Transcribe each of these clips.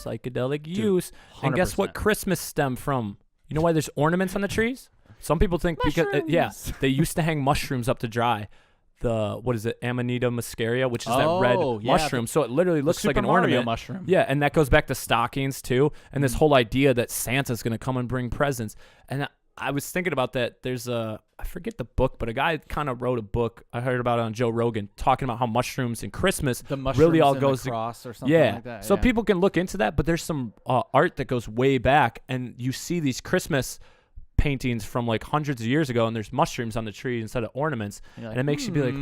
psychedelic use. 100%. And guess what Christmas stemmed from? You know why there's ornaments on the trees? Some people think because they used to hang mushrooms up to dry. What is it, Amanita muscaria, which is that red mushroom. So it literally looks like an ornament. Mushroom. Yeah, and that goes back to stockings too, and this whole idea that Santa's going to come and bring presents. And I was thinking about that. There's I forget the book, but a guy kind of wrote a book. I heard about it on Joe Rogan, talking about how mushrooms and Christmas really all goes the cross or something like that. So people can look into that, but there's some art that goes way back, and you see these Christmas paintings from like hundreds of years ago, and there's mushrooms on the tree instead of ornaments, and it makes you be like,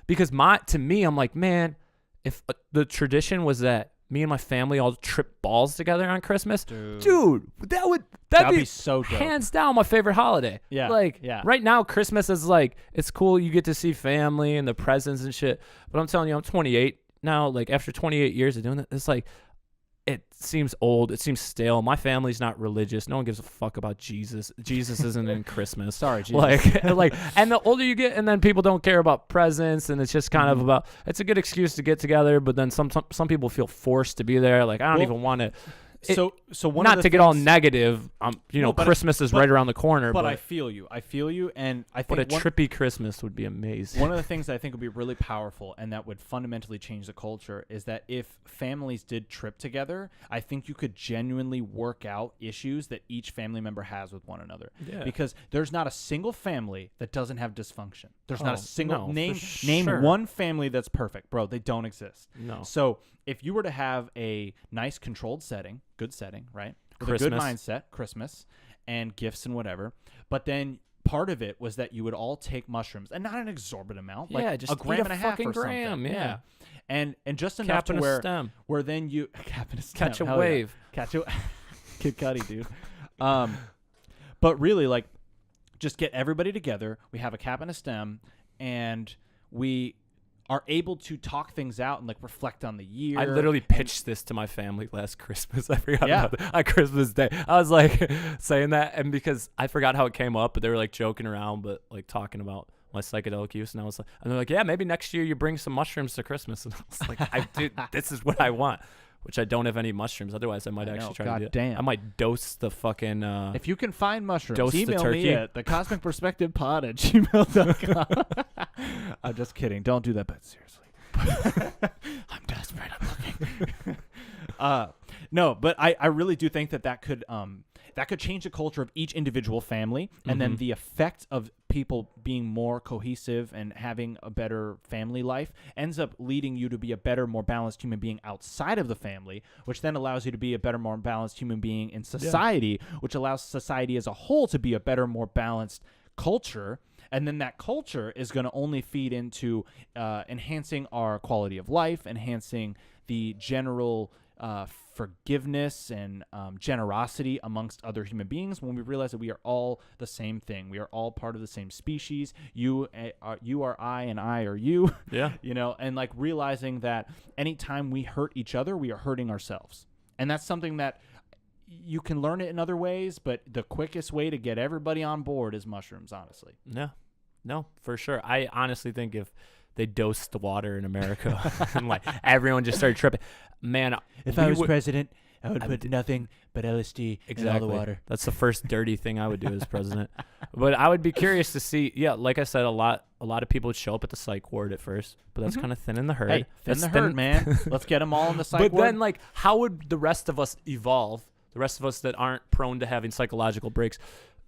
because to me, I'm like, man, if the tradition was that me and my family all trip balls together on Christmas, dude, that'd be so dope. Hands down my favorite holiday. Right now Christmas is like, it's cool, you get to see family and the presents and shit, but I'm telling you, I'm 28 now. Like after 28 years of doing that, it's like, it seems old. It seems stale. My family's not religious. No one gives a fuck about Jesus. Jesus isn't in Christmas. Sorry, Jesus. And the older you get, and then people don't care about presents, and it's just kind of about. It's a good excuse to get together, but then some people feel forced to be there. Like I don't even want to. So one not of the to get all negative. Christmas is right around the corner. But I feel you, and I think. But a trippy Christmas would be amazing. One of the things that I think would be really powerful, and that would fundamentally change the culture, is that if families did trip together, I think you could genuinely work out issues that each family member has with one another. Yeah. Because there's not a single family that doesn't have dysfunction. There's not a single name one family that's perfect, bro. They don't exist. No. So if you were to have a nice controlled setting, good setting, right? With a good mindset, Christmas, and gifts and whatever. But then part of it was that you would all take mushrooms, and not an exorbitant amount, like just a gram and a half or gram, something. Yeah. And just enough to where then you catch a wave. Catch a Kid Cudi, dude. But really, like, just get everybody together. We have a cap and a stem, and we are able to talk things out and like reflect on the year. I literally pitched this to my family last Christmas. I forgot about it. On Christmas Day. I was like saying that, and because I forgot how it came up, but they were like joking around, but like talking about my psychedelic use, and I was like, and they're like, yeah, maybe next year you bring some mushrooms to Christmas. And I was like, this is what I want. Which I don't have any mushrooms. Otherwise, I might actually try to do it. Damn. I might dose the fucking... if you can find mushrooms, dose email the turkey. me at thecosmicperspectivepod@gmail.com. I'm just kidding. Don't do that, but seriously. I'm desperate. I'm looking. No, but I really do think that could change the culture of each individual family, and then the effect of people being more cohesive and having a better family life ends up leading you to be a better, more balanced human being outside of the family, which then allows you to be a better, more balanced human being in society, which allows society as a whole to be a better, more balanced culture. And then that culture is going to only feed into enhancing our quality of life, enhancing the general forgiveness and generosity amongst other human beings, when we realize that we are all the same thing. We are all part of the same species. You are I, and I are you. Yeah. And like realizing that anytime we hurt each other, we are hurting ourselves. And that's something that you can learn it in other ways, but the quickest way to get everybody on board is mushrooms, honestly. No, for sure. I honestly think if they dosed the water in America and like everyone just started tripping, man. If I was president, I would put nothing but LSD in all the water. That's the first dirty thing I would do as president. But I would be curious to see. Yeah, like I said, a lot of people would show up at the psych ward at first, but that's kind of thinning the herd. Hey, thin the herd, man. Let's get them all in the psych ward. But then, like, how would the rest of us evolve? The rest of us that aren't prone to having psychological breaks.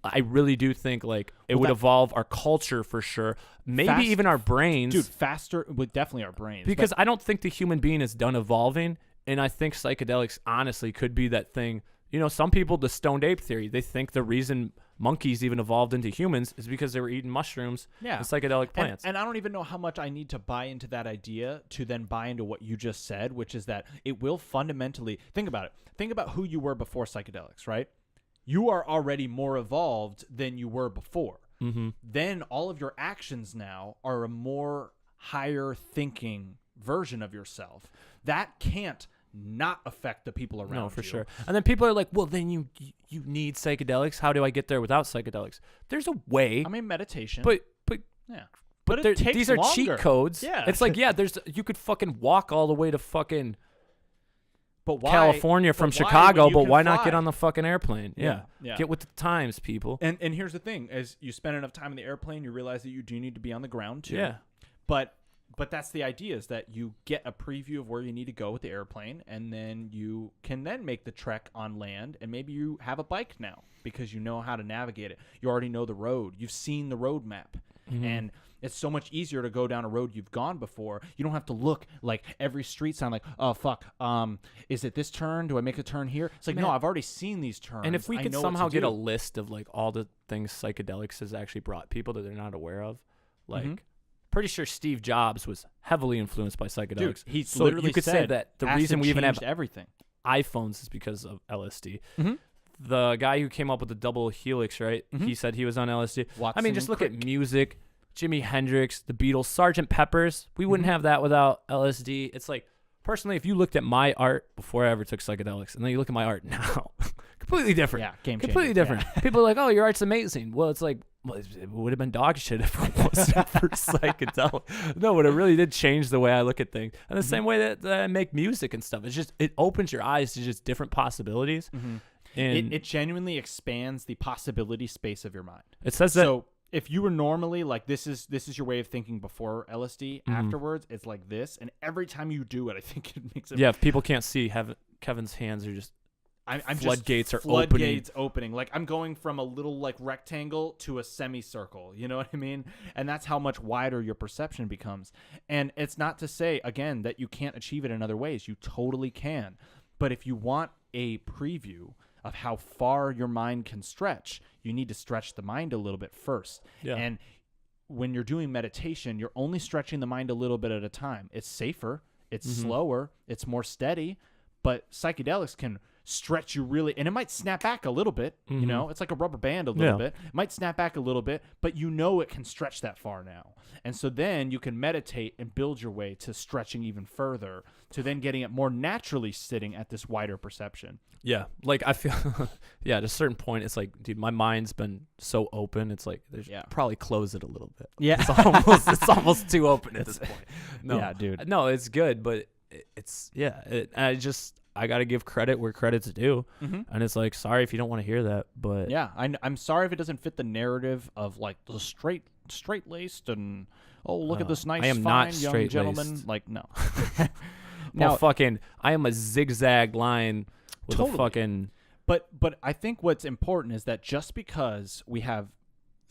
I really do think like it would evolve our culture for sure. Maybe even our brains. Dude, faster with definitely our brains. Because I don't think the human being is done evolving. And I think psychedelics honestly could be that thing. Some people, the stoned ape theory, they think the reason monkeys even evolved into humans is because they were eating mushrooms and psychedelic plants. And I don't even know how much I need to buy into that idea to then buy into what you just said, which is that it will fundamentally, think about it. Think about who you were before psychedelics, right? You are already more evolved than you were before. Mm-hmm. Then all of your actions now are a more higher thinking version of yourself. That can't not affect the people around you. No, for sure. And then people are like, well, then you need psychedelics. How do I get there without psychedelics? There's a way. I mean, meditation. But yeah. But it takes these are longer. cheat codes. Yeah. It's like, you could fucking walk all the way to fucking But why, California from but why Chicago, when you but can why not fly? get on the fucking airplane? Yeah. Get with the times, people. And here's the thing: as you spend enough time in the airplane, you realize that you do need to be on the ground too. Yeah. But that's the idea, is that you get a preview of where you need to go with the airplane, and then you can then make the trek on land, and maybe you have a bike now because you know how to navigate it. You already know the road. You've seen the road map. And it's so much easier to go down a road you've gone before. You don't have to look like every street sign like, oh, fuck, is it this turn? Do I make a turn here? It's like, no, I've already seen these turns. And if we I could know somehow what to get a do. list of like all the things psychedelics has actually brought people that they're not aware of, like pretty sure Steve Jobs was heavily influenced by psychedelics. Dude, he so literally you could say said that the acid reason we even have changed everything. iPhones is because of LSD. Mm-hmm. The guy who came up with the double helix, right? He said he was on LSD. I mean, just look at music. Jimi Hendrix, the Beatles, Sgt. Pepper's. We wouldn't have that without LSD. It's like, personally, if you looked at my art before I ever took psychedelics, and then you look at my art now, completely different. Yeah, game completely changer. different. People are like, "Oh, your art's amazing." Well, it's like, well, it would have been dog shit if it wasn't for psychedelic. No, but it really did change the way I look at things, and the same way that I make music and stuff. It's just, it opens your eyes to just different possibilities, and It genuinely expands the possibility space of your mind. it says that. So if you were normally like, this is your way of thinking before LSD, afterwards it's like this, and every time you do it, I think it makes it. Yeah, if people can't see, Kevin's hands are just I'm floodgates just are floodgates opening. Like, I'm going from a little like rectangle to a semicircle. You know what I mean? And that's how much wider your perception becomes. And it's not to say, again, that you can't achieve it in other ways. You totally can. But if you want a preview of how far your mind can stretch, you need to stretch the mind a little bit first. Yeah. And when you're doing meditation, you're only stretching the mind a little bit at a time. It's safer, it's slower, it's more steady, but psychedelics can stretch you really, and it might snap back a little bit, you know, it's like a rubber band a little bit. It might snap back a little bit, but you know it can stretch that far now. And so then you can meditate and build your way to stretching even further, to then getting it more naturally sitting at this wider perception. Yeah, like I feel, at a certain point, it's like, dude, my mind's been so open. It's like, there's probably close it a little bit. Yeah. It's almost too open at this point. No, yeah, dude. No, it's good, but I got to give credit where credit's due. And it's like, sorry if you don't want to hear that, but yeah, I'm sorry if it doesn't fit the narrative of like the straight-laced and, oh, look at this nice, I am fine not young straight-laced. gentleman. Like, no. well, I am a zigzag line with a fucking. But I think what's important is that just because we have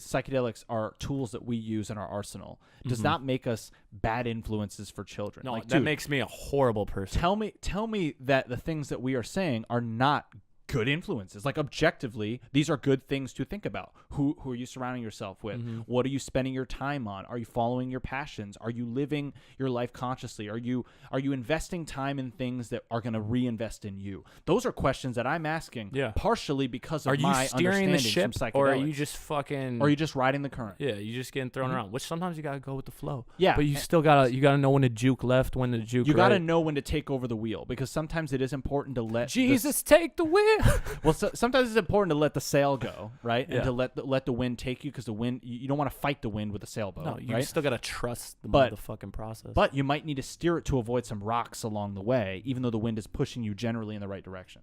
psychedelics are tools that we use in our arsenal does not make us bad influences for children. No, like, that dude, makes me a horrible person. tell me that the things that we are saying are not good influences. Like, objectively, these are good things to think about. Who are you surrounding yourself with? What are you spending your time on? Are you following your passions? Are you living your life consciously? Are you investing time in things that are going to reinvest in you? Those are questions that I'm asking, partially because of my steering the understandings ship, from psychedelics. or are you just fucking? Or are you just riding the current? Yeah, you just getting thrown around. Which sometimes you gotta go with the flow. Yeah, but you still gotta know when to juke left, when to juke you right. gotta know when to take over the wheel, because sometimes it is important to let Jesus take the wheel. Well, sometimes it's important to let the sail go, right? And to let the wind take you, because the wind, you don't want to fight the wind with a sailboat. No, you right? still gotta trust the motherfucking process. But you might need to steer it to avoid some rocks along the way, even though the wind is pushing you generally in the right direction.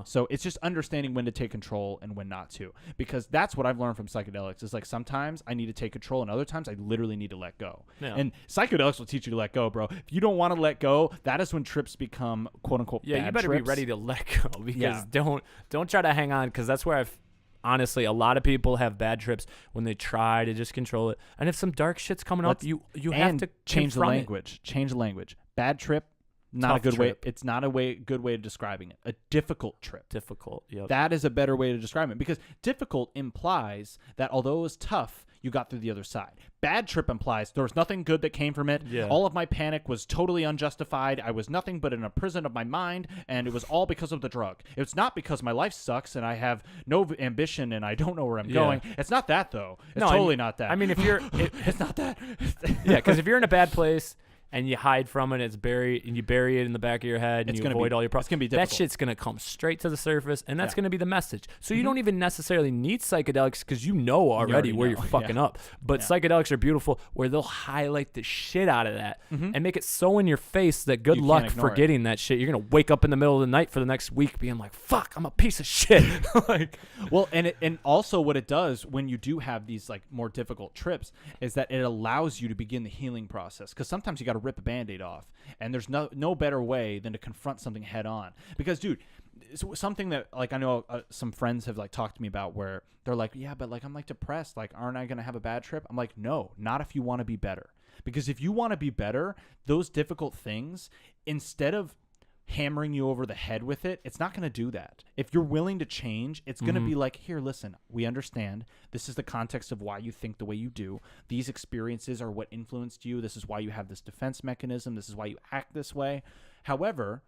So it's just understanding when to take control and when not to, because that's what I've learned from psychedelics. Is like, sometimes I need to take control, and other times I literally need to let go. Yeah. And psychedelics will teach you to let go, bro. If you don't want to let go, that is when trips become quote unquote bad you better trips. be ready to let go, because don't try to hang on, because that's where honestly, a lot of people have bad trips when they try to just control it. And if some dark shit's coming up, you have to change the language. Change the language. Bad trip. Not Tough a good trip. way. It's not a good way of describing it. A difficult trip. Difficult. Yep. That is a better way to describe it, because difficult implies that although it was tough, you got through the other side. Bad trip implies there was nothing good that came from it. Yeah. All of my panic was totally unjustified. I was nothing but in a prison of my mind, and it was all because of the drug. It's not because my life sucks and I have no ambition and I don't know where I'm going. It's not that, though. It's totally not that. I mean, if you're, it's not that. yeah, because if you're in a bad place and you hide from it. It's buried, and you bury it in the back of your head, and you avoid all your problems. It's gonna be difficult. That shit's gonna come straight to the surface, and that's gonna be the message. So you don't even necessarily need psychedelics because you know already where you're fucking up. But psychedelics are beautiful, where they'll highlight the shit out of that and make it so in your face that good luck forgetting that shit. You're gonna wake up in the middle of the night for the next week being like, "Fuck, I'm a piece of shit." Like, well, and also what it does when you do have these like more difficult trips is that it allows you to begin the healing process, because sometimes you got to rip a Band-Aid off, and there's no better way than to confront something head on. Because dude, it's something that like I know some friends have like talked to me about, where they're like, yeah, but like I'm like depressed, like aren't I gonna have a bad trip? I'm like, no, not if you want to be better. Because if you want to be better, those difficult things, instead of hammering you over the head with it, it's not going to do that. If you're willing to change, it's going to be like, here, listen, we understand. This is the context of why you think the way you do. These experiences are what influenced you. This is why you have this defense mechanism. This is why you act this way. However,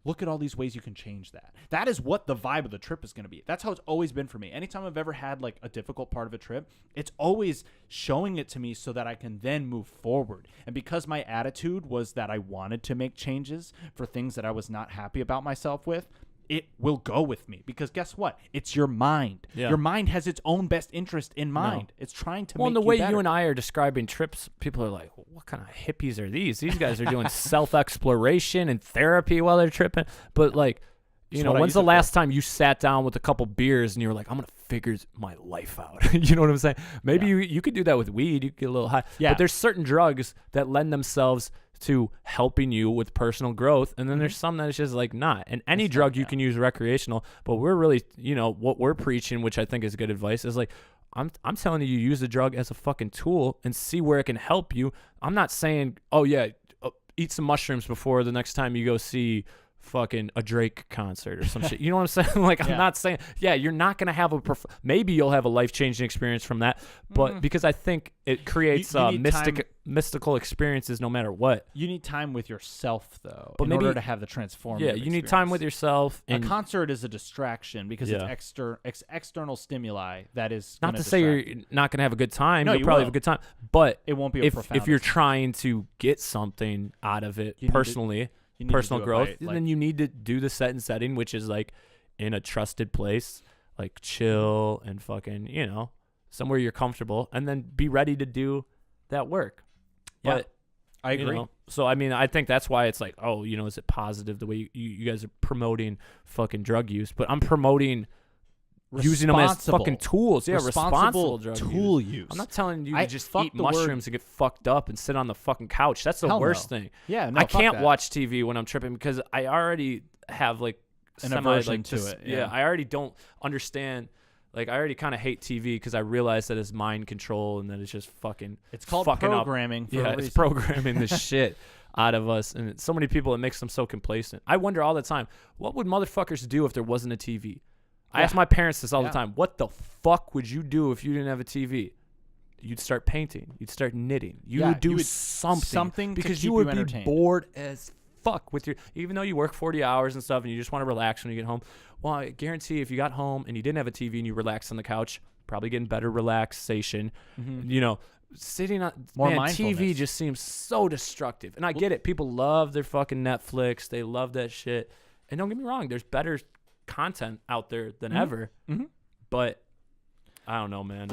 look at all these ways you can change that. That is what the vibe of the trip is going to be. That's how it's always been for me. Anytime I've ever had like a difficult part of a trip, it's always showing it to me so that I can then move forward. And because my attitude was that I wanted to make changes for things that I was not happy about myself with, it will go with me. Because guess what? It's your mind. Your mind has its own best interest in mind. It's trying to make you better. Well, and the way you and I are describing trips, people are like, what kind of hippies are these? These guys are doing self-exploration and therapy while they're tripping. But like, you know, when's the last time you sat down with a couple beers and you were like, I'm going to figure my life out? You know what I'm saying? Maybe you could do that with weed. You could get a little high. But there's certain drugs that lend themselves to helping you with personal growth, and then there's some that is just like not. And any drug you can use recreational, but we're really, you know, what we're preaching, which I think is good advice, is like, I'm telling you, use the drug as a fucking tool and see where it can help you. I'm not saying, oh yeah, eat some mushrooms before the next time you go see fucking a Drake concert or some shit. You know what I'm saying? Like, I'm not saying, you're not going to have maybe you'll have a life-changing experience from that, but because I think it creates mystical experiences no matter what. You need time with yourself, though, in order to have the transformative experience. You need time with yourself. And a concert is a distraction because it's external stimuli that is not to say you're not going to have a good time. No, you'll probably have a good time, but it won't be a profound if you're trying to get something out of it personally, personal growth, then you need to do the set and setting, which is like in a trusted place, like chill and fucking, you know, somewhere you're comfortable, and then be ready to do that work. But I agree. You know, so I mean, I think that's why it's like, oh, you know, is it positive the way you guys are promoting fucking drug use? But I'm promoting using them as fucking tools. Yeah, responsible drug tool use. I'm not telling you to just eat mushrooms and get fucked up and sit on the fucking couch. That's the worst thing. Yeah, no, I can't watch TV when I'm tripping because I already have like an aversion to it. Yeah, I already don't understand. Like, I already kind of hate TV because I realize that it's mind control and that it's just fucking. It's called fucking programming. It's programming the shit out of us, and so many people, it makes them so complacent. I wonder all the time, what would motherfuckers do if there wasn't a TV? I ask my parents this all the time. What the fuck would you do if you didn't have a TV? You'd start painting. You'd start knitting. You would do something because you would be bored as fuck with your. Even though you work 40 hours and stuff, and you just want to relax when you get home. Well, I guarantee if you got home and you didn't have a TV and you relaxed on the couch, probably getting better relaxation. You know, sitting on TV just seems so destructive. And I get it. People love their fucking Netflix. They love that shit. And don't get me wrong. There's better content out there than ever, but I don't know, man.